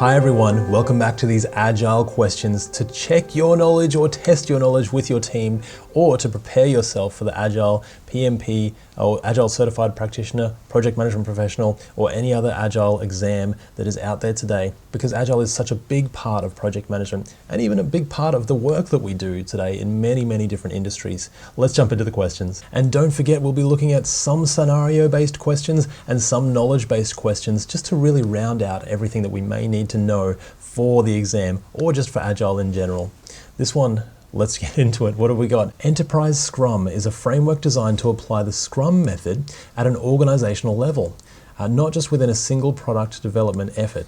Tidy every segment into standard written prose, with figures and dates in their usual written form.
Hi everyone, welcome back to these Agile questions to check your knowledge or test your knowledge with your team, or to prepare yourself for the Agile PMP or Agile Certified Practitioner, Project Management Professional, or any other Agile exam that is out there today, because Agile is such a big part of project management and even a big part of the work that we do today in many different industries. Let's jump into the questions. And don't forget, we'll be looking at some scenario-based questions and some knowledge-based questions just to really round out everything that we may need to know for the exam or just for Agile in general. This one, let's get into it. What have we got? Enterprise Scrum is a framework designed to apply the Scrum method at an organizational level, not just within a single product development effort.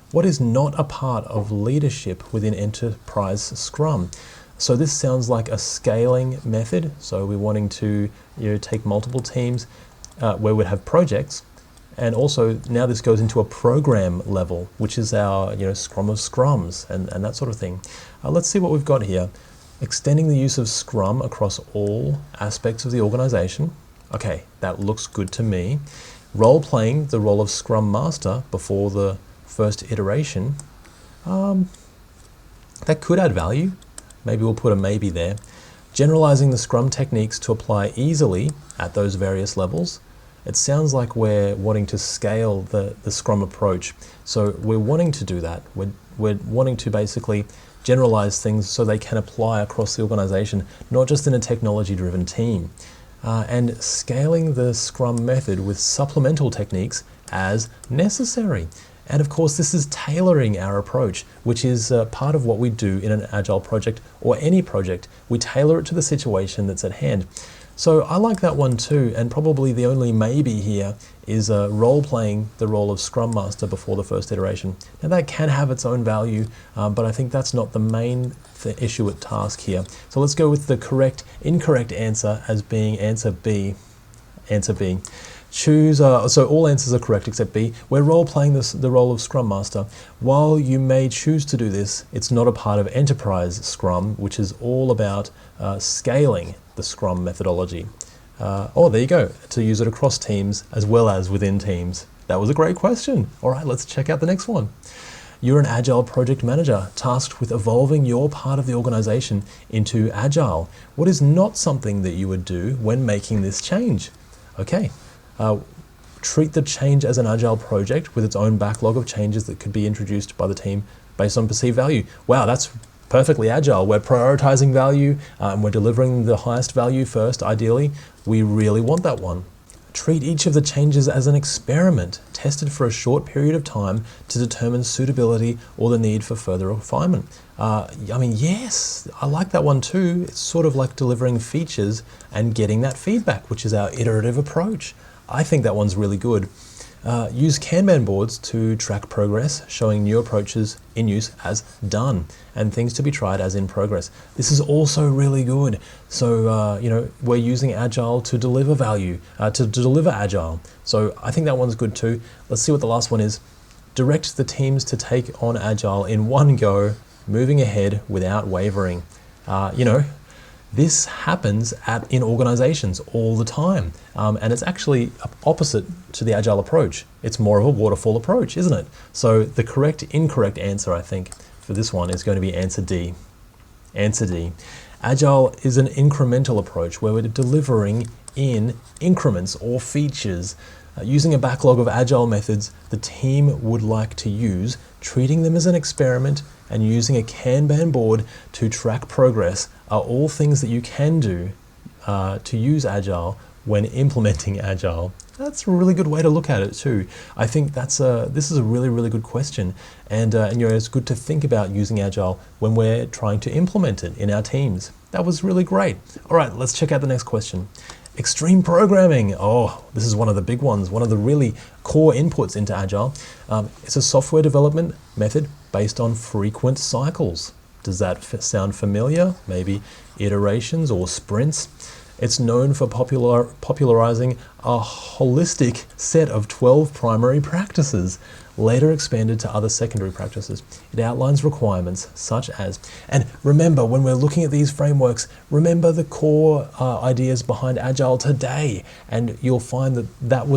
What is not a part of leadership within Enterprise Scrum? So this sounds like a scaling method. So we're wanting to take multiple teams where we'd have projects. And also now this goes into a program level, which is our Scrum of Scrums and that sort of thing. Let's see what we've got here. Extending the use of Scrum across all aspects of the organization. Okay, that looks good to me. Role-playing the role of Scrum Master before the first iteration. That could add value. Maybe we'll put a maybe there. Generalizing the Scrum techniques to apply easily at those various levels. It sounds like we're wanting to scale the Scrum approach. So we're wanting to do that. We're wanting to basically generalize things so they can apply across the organization, not just in a technology-driven team. And scaling the Scrum method with supplemental techniques as necessary. And of course, this is tailoring our approach, which is part of what we do in an Agile project or any project. We tailor it to the situation that's at hand. So I like that one too, and probably the only maybe here is role-playing the role of Scrum Master before the first iteration. Now that can have its own value, but I think that's not the main issue at task here. So let's go with the incorrect answer as being answer B. Answer B. Choose, so all answers are correct except B. We're role-playing the role of Scrum Master. While you may choose to do this, it's not a part of Enterprise Scrum, which is all about scaling the Scrum methodology. Oh, there you go, to use it across teams as well as within teams. That was a great question. All right, let's check out the next one. You're an Agile project manager tasked with evolving your part of the organization into Agile. What is not something that you would do when making this change? Okay. Treat the change as an Agile project with its own backlog of changes that could be introduced by the team based on perceived value. Wow, that's perfectly Agile. We're prioritizing value and we're delivering the highest value first, ideally. We really want that one. Treat each of the changes as an experiment, tested for a short period of time to determine suitability or the need for further refinement. Yes, I like that one too. It's sort of like delivering features and getting that feedback, which is our iterative approach. I think that one's really good. Use Kanban boards to track progress, showing new approaches in use as done and things to be tried as in progress. This is also really good. So, we're using Agile to deliver value, to deliver Agile. So I think that one's good too. Let's see what the last one is. Direct the teams to take on Agile in one go, moving ahead without wavering. This happens in organizations all the time, and it's actually opposite to the Agile approach. It's more of a waterfall approach, isn't it? So the incorrect answer, I think, for this one is going to be answer D. Answer D. Agile is an incremental approach where we're delivering in increments or features. Using a backlog of Agile methods the team would like to use, treating them as an experiment and using a Kanban board to track progress are all things that you can do to use Agile when implementing Agile. That's a really good way to look at it too. I think this is a really good question, and it's good to think about using Agile when we're trying to implement it in our teams. That was really great. All right, let's check out the next question. Extreme programming. Oh, this is one of the big ones, one of the really core inputs into Agile. It's a software development method based on frequent cycles. Does that sound familiar? Maybe iterations or sprints. It's known for popularizing a holistic set of 12 primary practices, later expanded to other secondary practices. It outlines requirements such as, and remember when we're looking at these frameworks, remember the core ideas behind Agile today, and you'll find that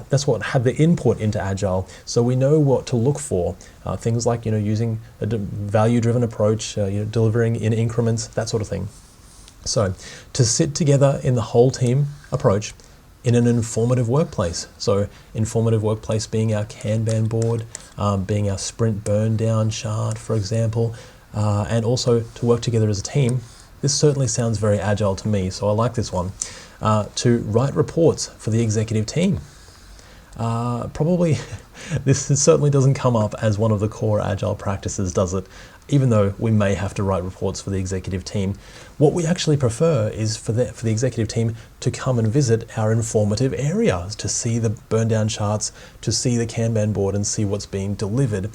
that's what had the input into Agile. So we know what to look for. Things like using a value-driven approach, delivering in increments, that sort of thing. So to sit together in the whole team approach in an informative workplace. So informative workplace being our Kanban board, being our sprint burn down chart, for example, and also to work together as a team. This certainly sounds very Agile to me, so I like this one. To write reports for the executive team. Probably, this certainly doesn't come up as one of the core Agile practices, does it? Even though we may have to write reports for the executive team. What we actually prefer is for the executive team to come and visit our informative areas, to see the burn down charts, to see the Kanban board and see what's being delivered.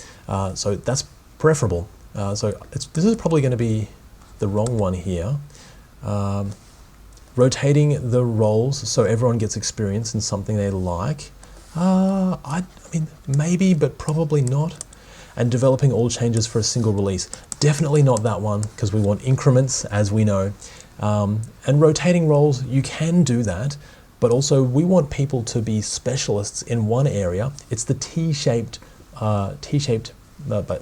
So that's preferable. So this is probably going to be the wrong one here. Rotating the roles so everyone gets experience in something they like. I mean, maybe, but probably not. And developing all changes for a single release. Definitely not that one, because we want increments, as we know. And rotating roles, you can do that, but also we want people to be specialists in one area. It's the T-shaped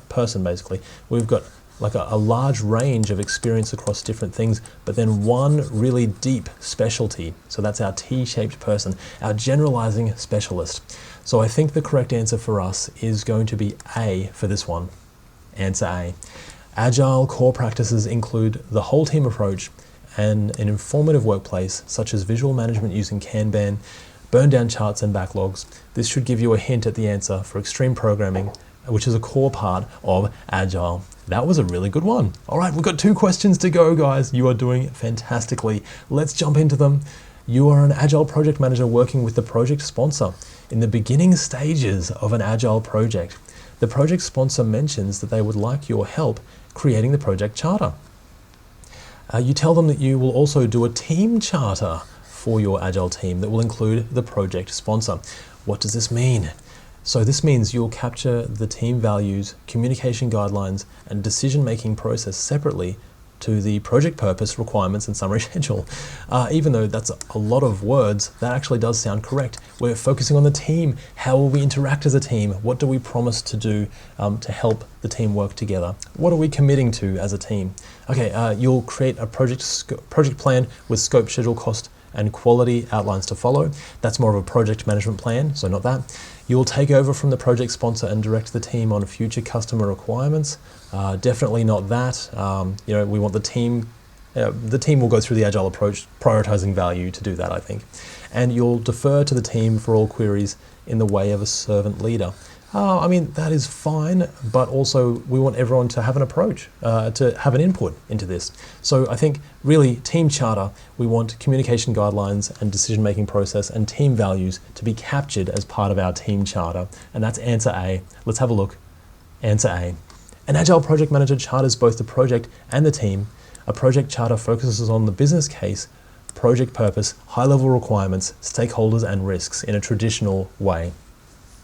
person, basically. We've got like a large range of experience across different things, but then one really deep specialty. So that's our T-shaped person, our generalizing specialist. So I think the correct answer for us is going to be A for this one. Answer A. Agile core practices include the whole team approach and an informative workplace, such as visual management using Kanban, burn down charts and backlogs. This should give you a hint at the answer for extreme programming, which is a core part of Agile. That was a really good one. All right, we've got 2 questions to go, guys. You are doing fantastically. Let's jump into them. You are an Agile project manager working with the project sponsor in the beginning stages of an Agile project. The project sponsor mentions that they would like your help creating the project charter. You tell them that you will also do a team charter for your Agile team that will include the project sponsor. What does this mean? So this means you'll capture the team values, communication guidelines, and decision-making process separately to the project purpose, requirements, and summary schedule. Even though that's a lot of words, that actually does sound correct. We're focusing on the team. How will we interact as a team? What do we promise to do to help the team work together? What are we committing to as a team? Okay, you'll create a project plan with scope, schedule, cost, and quality outlines to follow. That's more of a project management plan, so not that. You'll take over from the project sponsor and direct the team on future customer requirements. Definitely not that. We want the team will go through the Agile approach, prioritizing value to do that, I think. And you'll defer to the team for all queries in the way of a servant leader. I mean, that is fine, but also we want everyone to have an approach, to have an input into this. So I think really team charter, we want communication guidelines and decision-making process and team values to be captured as part of our team charter. And that's answer A. Let's have a look. Answer A. An Agile project manager charters both the project and the team. A project charter focuses on the business case, project purpose, high-level requirements, stakeholders, and risks in a traditional way.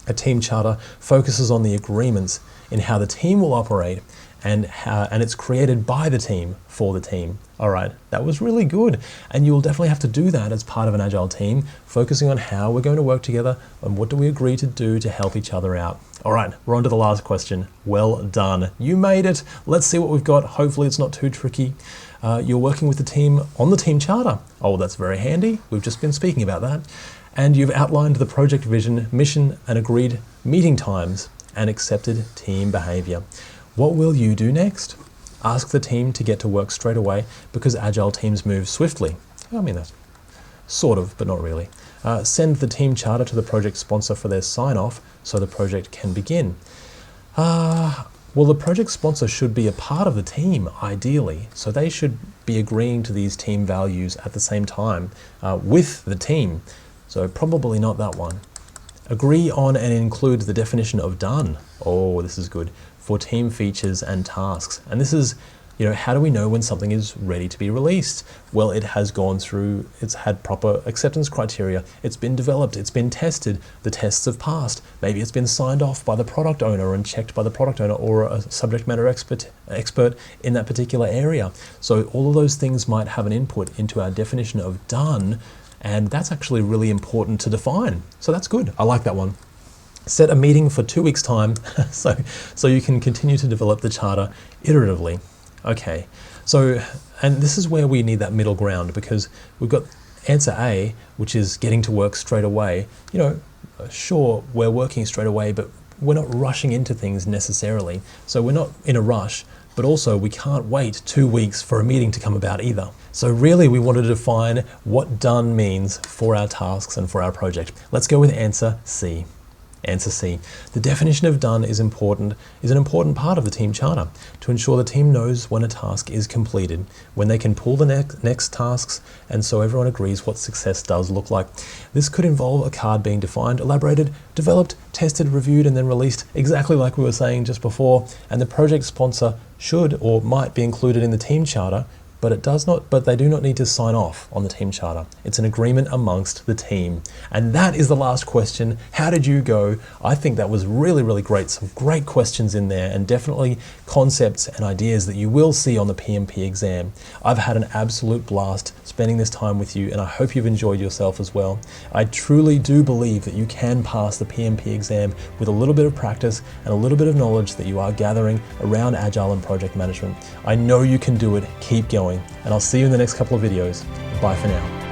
A team charter focuses on the agreements in how the team will operate and it's created by the team for the team. All right, that was really good. And you'll definitely have to do that as part of an Agile team, focusing on how we're going to work together and what do we agree to do to help each other out. All right, we're on to the last question. Well done. You made it. Let's see what we've got. Hopefully it's not too tricky. You're working with the team on the team charter. Oh, that's very handy. We've just been speaking about that. And you've outlined the project vision, mission, and agreed meeting times and accepted team behavior. What will you do next? Ask the team to get to work straight away because Agile teams move swiftly. I mean, that's sort of, but not really. Send the team charter to the project sponsor for their sign-off so the project can begin. Well, the project sponsor should be a part of the team, ideally, so they should be agreeing to these team values at the same time with the team. So probably not that one. Agree on and include the definition of done. Oh, this is good. For team features and tasks. And this is You know, how do we know when something is ready to be released? Well, it has gone through, it's had proper acceptance criteria, it's been developed, it's been tested, the tests have passed, maybe it's been signed off by the product owner and checked by the product owner or a subject matter expert in that particular area. So all of those things might have an input into our definition of done, and that's actually really important to define. So that's good, I like that one. Set a meeting for 2 weeks' time so you can continue to develop the charter iteratively. Okay, so, and this is where we need that middle ground, because we've got answer A, which is getting to work straight away. You know, sure, we're working straight away, but we're not rushing into things necessarily. So we're not in a rush, but also we can't wait 2 weeks for a meeting to come about either. So really we want to define what done means for our tasks and for our project. Let's go with answer C. Answer C. The definition of done is an important part of the team charter to ensure the team knows when a task is completed, when they can pull the next tasks, and so everyone agrees what success does look like. This could involve a card being defined, elaborated, developed, tested, reviewed, and then released, exactly like we were saying just before, and the project sponsor should or might be included in the team charter, but they do not need to sign off on the team charter. It's an agreement amongst the team. And that is the last question. How did you go? I think that was really, really great. Some great questions in there, and definitely concepts and ideas that you will see on the PMP exam. I've had an absolute blast spending this time with you, and I hope you've enjoyed yourself as well. I truly do believe that you can pass the PMP exam with a little bit of practice and a little bit of knowledge that you are gathering around Agile and project management. I know you can do it. Keep going. And I'll see you in the next couple of videos. Bye for now.